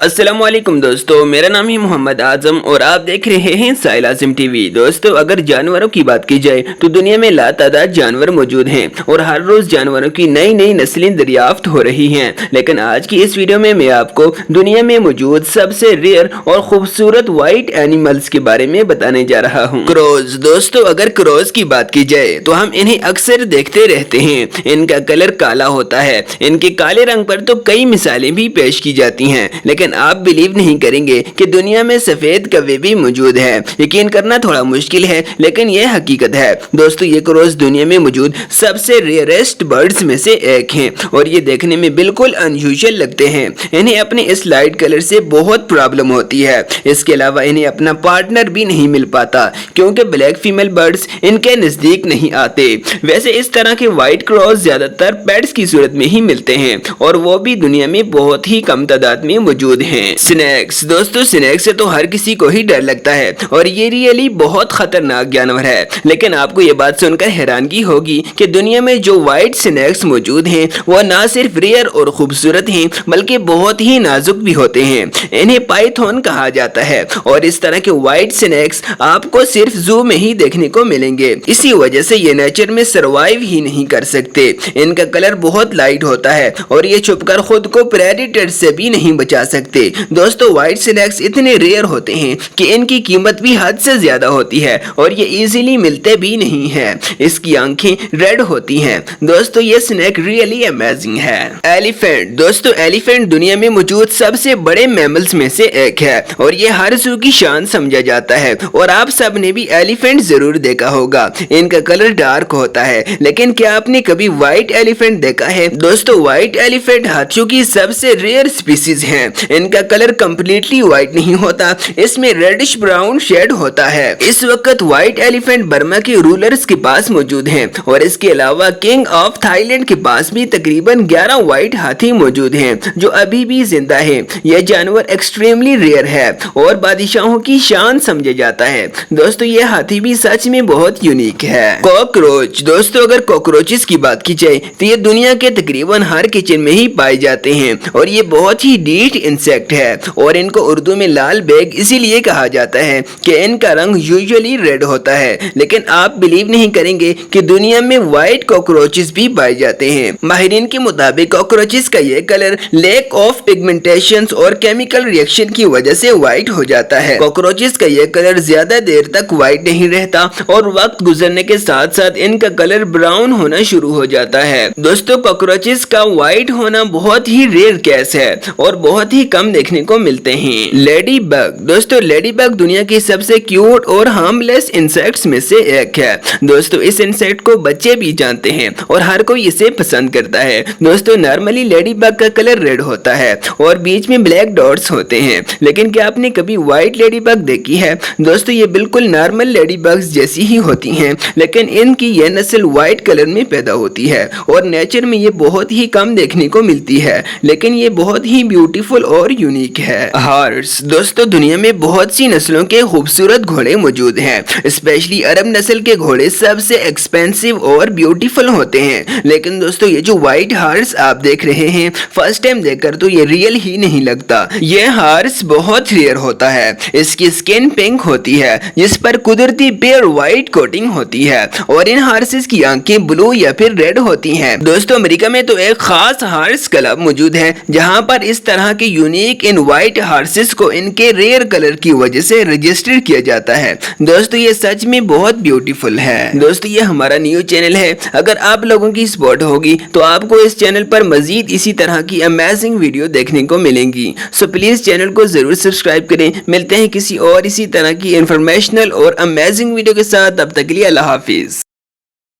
अस्सलामुअलैकुम दोस्तों, मेरा नाम है मोहम्मद आजम और आप देख रहे हैं साहिल आज़म टीवी। दोस्तों, अगर जानवरों की बात की जाए तो दुनिया में लातादाद जानवर मौजूद हैं और हर रोज जानवरों की नई नई नस्लें दरियाफ्त हो रही हैं। लेकिन आज की इस वीडियो में मैं आपको दुनिया में मौजूद सबसे रेयर और खूबसूरत वाइट एनिमल्स के बारे में बताने जा रहा हूँ। क्रोज। दोस्तों, अगर क्रोज की बात की जाए तो हम इन्हें अक्सर देखते रहते हैं। इनका कलर काला होता है। इनके काले रंग पर तो कई मिसालें भी पेश की जाती हैं, लेकिन आप बिलीव नहीं करेंगे कि दुनिया में सफेद कौवे भी मौजूद है। यकीन करना थोड़ा मुश्किल है, लेकिन यह हकीकत है। दोस्तों, ये क्रोज दुनिया में मौजूद सबसे रेयरेस्ट बर्ड्स में से एक हैं और ये देखने में बिल्कुल अनयूजुअल लगते हैं। इन्हें अपने इस लाइट कलर से बहुत प्रॉब्लम होती है। इसके अलावा इन्हें अपना पार्टनर भी नहीं मिल पाता क्योंकि ब्लैक फीमेल बर्ड्स इनके नजदीक नहीं आते। वैसे इस तरह के व्हाइट क्रोज ज्यादातर पेट्स की सूरत में ही मिलते हैं और वो भी दुनिया में बहुत ही कम तादाद में मौजूद हैं। स्नेक्स। दोस्तों, स्नेक से तो हर किसी को ही डर लगता है और ये रियली बहुत खतरनाक जानवर है। लेकिन आपको ये बात सुनकर हैरानगी होगी कि दुनिया में जो व्हाइट स्नेक्स मौजूद हैं वो ना सिर्फ रेयर और खूबसूरत हैं बल्कि बहुत ही नाजुक भी होते हैं। इन्हें पाइथन कहा जाता है और इस तरह के व्हाइट स्नेक्स आपको सिर्फ जू में ही देखने को मिलेंगे। इसी वजह से ये नेचर में सरवाइव ही नहीं कर सकते। इनका कलर बहुत लाइट होता है और ये छुपकर खुद को प्रेडेटर से भी नहीं बचा सकते। दोस्तों, व्हाइट स्नेक्स इतने रेयर होते हैं कि इनकी कीमत भी हद से ज्यादा होती है और ये इजीली मिलते भी नहीं हैं। इसकी आंखें रेड होती हैं। दोस्तों, ये स्नेक रियली अमेजिंग है। एलिफेंट। दोस्तों, एलिफेंट दुनिया में मौजूद सबसे बड़े मैमल्स में से एक है और ये हर जू की शान समझा जाता है और आप सब ने भी एलिफेंट जरूर देखा होगा। इनका कलर डार्क होता है, लेकिन क्या आपने कभी व्हाइट एलिफेंट देखा है? दोस्तों, व्हाइट एलिफेंट हाथियों की सबसे रेयर स्पीसीज है। इनका कलर कंप्लीटली व्हाइट नहीं होता, इसमें रेडिश ब्राउन शेड होता है। इस वक्त व्हाइट एलिफेंट बर्मा के रूलर्स के पास मौजूद हैं और इसके अलावा किंग ऑफ थाईलैंड के पास भी तकरीबन 11 व्हाइट हाथी मौजूद हैं जो अभी भी जिंदा हैं। यह जानवर एक्सट्रीमली रेयर है और बादशाहों की शान समझा जाता है। दोस्तों, यह हाथी भी सच में बहुत यूनिक है। कॉकरोच। दोस्तों, अगर कॉकरोचेस की बात की जाए तो ये दुनिया के तकरीबन हर किचन में ही पाए जाते हैं और ये बहुत ही डीट इंसेक्ट है और इनको उर्दू में लाल बैग इसीलिए कहा जाता है कि इनका रंग यूजुअली रेड होता है। लेकिन आप बिलीव नहीं करेंगे कि दुनिया में व्हाइट कॉकरोचेस भी पाए जाते हैं। माहिरीन के मुताबिक कॉकरोचेस का ये कलर लैक ऑफ पिगमेंटेशन और केमिकल रिएक्शन की वजह से व्हाइट हो जाता है। कॉकरोचेस का ये कलर ज्यादा देर तक व्हाइट नहीं रहता और वक्त गुजरने के साथ साथ इनका कलर ब्राउन होना शुरू हो जाता है। दोस्तों, कॉकरोचेस का व्हाइट होना बहुत ही रेयर केस है और बहुत ही कम देखने को मिलते हैं। Lady bug. दोस्तों, लेडी बग दुनिया की सबसे क्यूट और हार्मलेस इंसेक्ट्स में से एक है। दोस्तों, इस इंसेक्ट को बच्चे भी जानते हैं और हर कोई इसे पसंद करता है। दोस्तों, नॉर्मली लेडी बग का कलर रेड होता है और बीच में ब्लैक डॉट्स होते हैं, लेकिन क्या आपने कभी व्हाइट लेडी बग देखी है? दोस्तों, ये बिल्कुल नॉर्मल लेडी बग्स जैसी ही होती हैं, लेकिन इनकी यह नस्ल व्हाइट कलर में पैदा होती है और नेचर में ये बहुत ही कम देखने को मिलती है, लेकिन ये बहुत ही ब्यूटीफुल और यूनिक है। हॉर्स। दोस्तों, दुनिया में बहुत सी नस्लों के खूबसूरत घोड़े मौजूद हैं। स्पेशली अरब नस्ल के घोड़े सबसे एक्सपेंसिव और ब्यूटीफुल होते हैं। लेकिन दोस्तों, ये जो व्हाइट हॉर्स आप देख रहे हैं, फर्स्ट टाइम देखकर तो ये रियल ही नहीं लगता। ये हॉर्स बहुत रेयर होता है। इसकी स्किन पिंक होती है जिस पर कुदरती प्योर व्हाइट कोटिंग होती है और इन हॉर्सेस की आंखें ब्लू या फिर रेड होती हैं। दोस्तों, अमेरिका में तो एक खास हॉर्स क्लब मौजूद है जहां पर इस तरह के यूनिक इन व्हाइट हॉर्सेस को इनके रेयर कलर की वजह से रजिस्टर किया जाता है। दोस्तों, ये सच में बहुत ब्यूटीफुल है। दोस्तों, ये हमारा न्यू चैनल है। अगर आप लोगों की सपोर्ट होगी तो आपको इस चैनल पर मजीद इसी तरह की अमेजिंग वीडियो देखने को मिलेंगी। सो प्लीज चैनल को जरूर सब्सक्राइब करें। मिलते हैं किसी और इसी तरह की इंफॉर्मेशनल और अमेजिंग वीडियो के साथ। तब तक के लिए अल्लाह हाफिज।